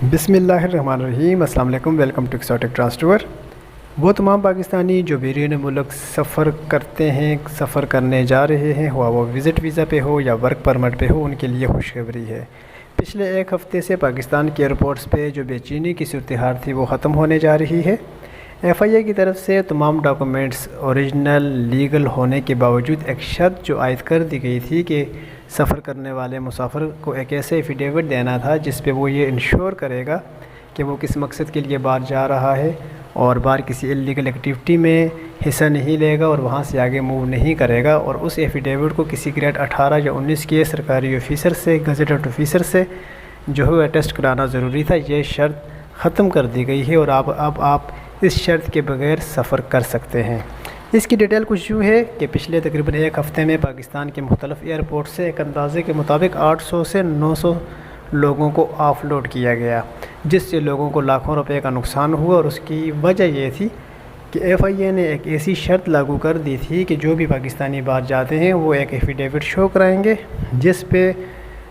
بسم اللہ الرحمن الرحیم۔ السلام علیکم، ویلکم ٹو ایکسوٹک ٹرانسٹور۔ وہ تمام پاکستانی جو بیرون ملک سفر کرتے ہیں، سفر کرنے جا رہے ہیں، ہوا وہ وزٹ ویزا پہ ہو یا ورک پرمٹ پہ ہو، ان کے لیے خوشخبری ہے۔ پچھلے ایک ہفتے سے پاکستان کے ایئرپورٹس پہ جو بے چینی کی صورتحال تھی وہ ختم ہونے جا رہی ہے۔ ایف آئی اے کی طرف سے تمام ڈاکومنٹس اوریجنل لیگل ہونے کے باوجود ایک شرط جو عائد کر دی گئی تھی کہ سفر کرنے والے مسافر کو ایک ایسے ایفیڈیوٹ دینا تھا جس پہ وہ یہ انشور کرے گا کہ وہ کس مقصد کے لیے باہر جا رہا ہے اور باہر کسی انلیگل ایکٹیویٹی میں حصہ نہیں لے گا اور وہاں سے آگے موو نہیں کرے گا، اور اس ایفیڈیوٹ کو کسی گریڈ 18 یا 19 کے سرکاری آفیسر سے، گزیٹڈ آفیسر سے جو ہے اٹیسٹ کرانا ضروری تھا۔ یہ شرط ختم کر دی گئی ہے اور اب آپ اس شرط کے بغیر سفر کر سکتے ہیں۔ اس کی ڈیٹیل کچھ یوں ہے کہ پچھلے تقریباً ایک ہفتے میں پاکستان کے مختلف ایئرپورٹ سے ایک اندازے کے مطابق 800 سے 900 لوگوں کو آف لوڈ کیا گیا، جس سے لوگوں کو لاکھوں روپے کا نقصان ہوا، اور اس کی وجہ یہ تھی کہ ایف آئی اے نے ایک ایسی شرط لاگو کر دی تھی کہ جو بھی پاکستانی باہر جاتے ہیں وہ ایک ایفیڈیوٹ شو کرائیں گے جس پہ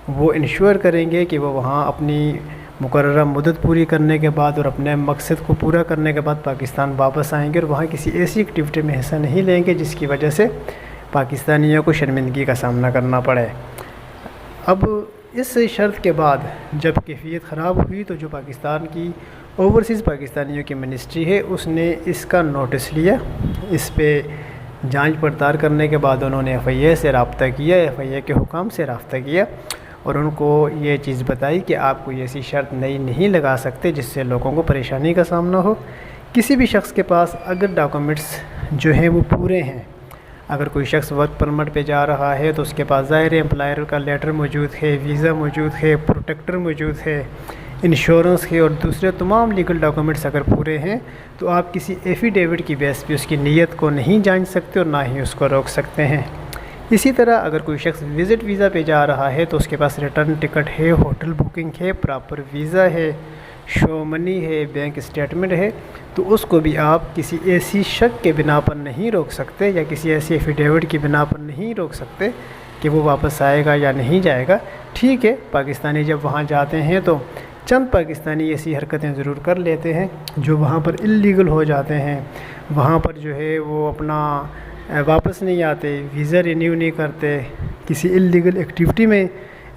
وہ انشور کریں گے کہ وہ وہاں اپنی مقررہ مدت پوری کرنے کے بعد اور اپنے مقصد کو پورا کرنے کے بعد پاکستان واپس آئیں گے اور وہاں کسی ایسی ایکٹیویٹی میں حصہ نہیں لیں گے جس کی وجہ سے پاکستانیوں کو شرمندگی کا سامنا کرنا پڑے۔ اب اس شرط کے بعد جب کیفیت خراب ہوئی تو جو پاکستان کی اوورسیز پاکستانیوں کی منسٹری ہے اس نے اس کا نوٹس لیا، اس پہ جانچ پڑتال کرنے کے بعد انہوں نے ایف آئی اے سے رابطہ کیا، ایف آئی اے کے حکام سے رابطہ کیا اور ان کو یہ چیز بتائی کہ آپ کوئی ایسی شرط نئی نہیں لگا سکتے جس سے لوگوں کو پریشانی کا سامنا ہو۔ کسی بھی شخص کے پاس اگر ڈاکومنٹس جو ہیں وہ پورے ہیں، اگر کوئی شخص ورک پرمٹ پہ جا رہا ہے تو اس کے پاس ظاہر امپلائر کا لیٹر موجود ہے، ویزا موجود ہے، پروٹیکٹر موجود ہے، انشورنس ہے اور دوسرے تمام لیگل ڈاکومنٹس اگر پورے ہیں تو آپ کسی ایفیڈیوٹ کی بیس پہ اس کی نیت کو نہیں جانچ سکتے اور نہ ہی اس کو روک سکتے ہیں۔ اسی طرح اگر کوئی شخص وزٹ ویزا پہ جا رہا ہے تو اس کے پاس ریٹرن ٹکٹ ہے، ہوٹل بکنگ ہے، پراپر ویزا ہے، شو منی ہے، بینک اسٹیٹمنٹ ہے، تو اس کو بھی آپ کسی ایسی شک کے بنا پر نہیں روک سکتے یا کسی ایسی ایفیڈیوٹ کی بنا پر نہیں روک سکتے کہ وہ واپس آئے گا یا نہیں جائے گا۔ ٹھیک ہے، پاکستانی جب وہاں جاتے ہیں تو چند پاکستانی ایسی حرکتیں ضرور کر لیتے ہیں جو وہاں پر اللیگل ہو جاتے ہیں، وہاں پر جو ہے وہ اپنا واپس نہیں آتے، ویزا رینیو نہیں کرتے، کسی اللیگل ایکٹیویٹی میں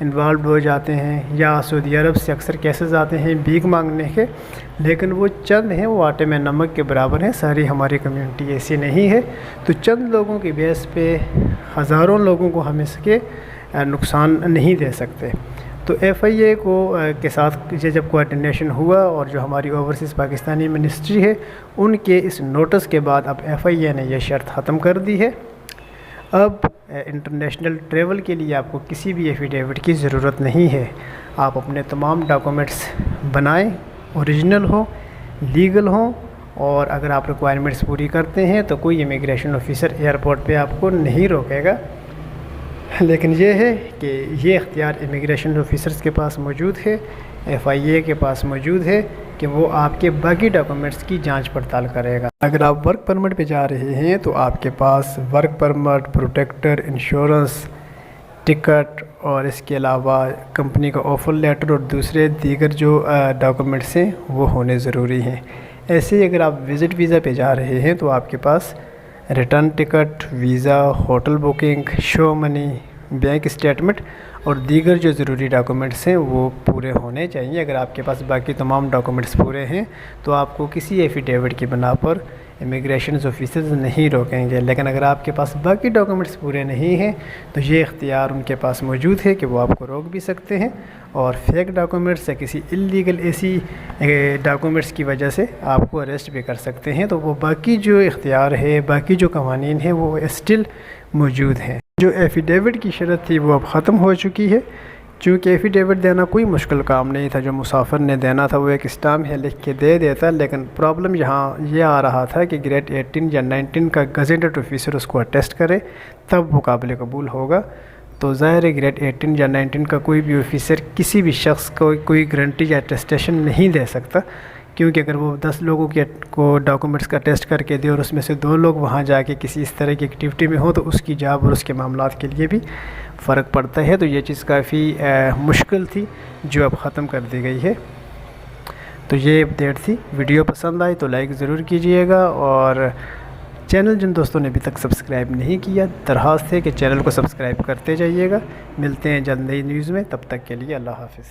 انوالوڈ ہو جاتے ہیں، یا سعودی عرب سے اکثر کیسز آتے ہیں بھیک مانگنے کے، لیکن وہ چند ہیں، وہ آٹے میں نمک کے برابر ہیں، ساری ہماری کمیونٹی ایسی نہیں ہے، تو چند لوگوں کی بیس پہ ہزاروں لوگوں کو ہم اس کے نقصان نہیں دے سکتے۔ تو ایف آئی اے کو کے ساتھ جب کوآرڈینیشن ہوا اور جو ہماری اوورسیز پاکستانی منسٹری ہے ان کے اس نوٹس کے بعد اب ایف آئی اے نے یہ شرط ختم کر دی ہے۔ اب انٹرنیشنل ٹریول کے لیے آپ کو کسی بھی ایفیڈیوٹ کی ضرورت نہیں ہے، آپ اپنے تمام ڈاکومنٹس بنائیں، اوریجنل ہوں، لیگل ہوں، اور اگر آپ ریکوائرمنٹس پوری کرتے ہیں تو کوئی امیگریشن آفیسر ایئرپورٹ پہ آپ کو نہیں روکے گا۔ لیکن یہ ہے کہ یہ اختیار امیگریشن آفیسرز کے پاس موجود ہے، ایف آئی اے کے پاس موجود ہے کہ وہ آپ کے باقی ڈاکومنٹس کی جانچ پڑتال کرے گا۔ اگر آپ ورک پرمٹ پہ جا رہے ہیں تو آپ کے پاس work permit, protector, insurance, ticket اور اس کے علاوہ کمپنی کا آفر لیٹر اور دوسرے دیگر جو ڈاکومنٹس ہیں وہ ہونے ضروری ہیں۔ ایسے ہی اگر آپ وزٹ ویزا پہ جا رہے ہیں تو آپ کے پاس return ticket, visa, hotel booking, show money, bank statement اور دیگر جو ضروری ڈاکومنٹس ہیں وہ پورے ہونے چاہیے۔ اگر آپ کے پاس باقی تمام ڈاکومنٹس پورے ہیں تو آپ کو کسی ایفیڈیوٹ کی بنا پر امیگریشن آفیسرز نہیں روکیں گے، لیکن اگر آپ کے پاس باقی ڈاکومنٹس پورے نہیں ہیں تو یہ اختیار ان کے پاس موجود ہے کہ وہ آپ کو روک بھی سکتے ہیں اور فیک ڈاکومنٹس یا کسی اللیگل ایسی ڈاکومنٹس کی وجہ سے آپ کو اریسٹ بھی کر سکتے ہیں۔ تو وہ باقی جو اختیار ہے، باقی جو قوانین ہیں وہ اسٹل موجود ہیں۔ جو ایفیڈیوٹ کی شرط تھی وہ اب ختم ہو چکی ہے، چونکہ ایفیڈیوٹ دینا کوئی مشکل کام نہیں تھا، جو مسافر نے دینا تھا وہ ایک اسٹامپ ہے لکھ کے دے دیتا، لیکن پرابلم یہاں یہ آ رہا تھا کہ گریڈ 18 یا 19 کا گزیٹڈ آفیسر اس کو اٹیسٹ کرے تب وہ قابل قبول ہوگا۔ تو ظاہر ہے گریڈ 18 یا 19 کا کوئی بھی آفیسر کسی بھی شخص کو کوئی گارنٹی یا اٹیسٹیشن نہیں دے سکتا، کیونکہ اگر وہ 10 لوگوں کو ڈاکومنٹس کا ٹیسٹ کر کے دے اور اس میں سے 2 لوگ وہاں جا کے کسی اس طرح کی ایکٹیویٹی میں ہوں تو اس کی جاب اور اس کے معاملات کے لیے بھی فرق پڑتا ہے۔ تو یہ چیز کافی مشکل تھی جو اب ختم کر دی گئی ہے۔ تو یہ اپڈیٹ تھی، ویڈیو پسند آئی تو لائک ضرور کیجئے گا، اور چینل جن دوستوں نے ابھی تک سبسکرائب نہیں کیا درخواست ہے کہ چینل کو سبسکرائب کرتے جائیے گا۔ ملتے ہیں جلد نئی نیوز میں، تب تک کے لیے اللہ حافظ۔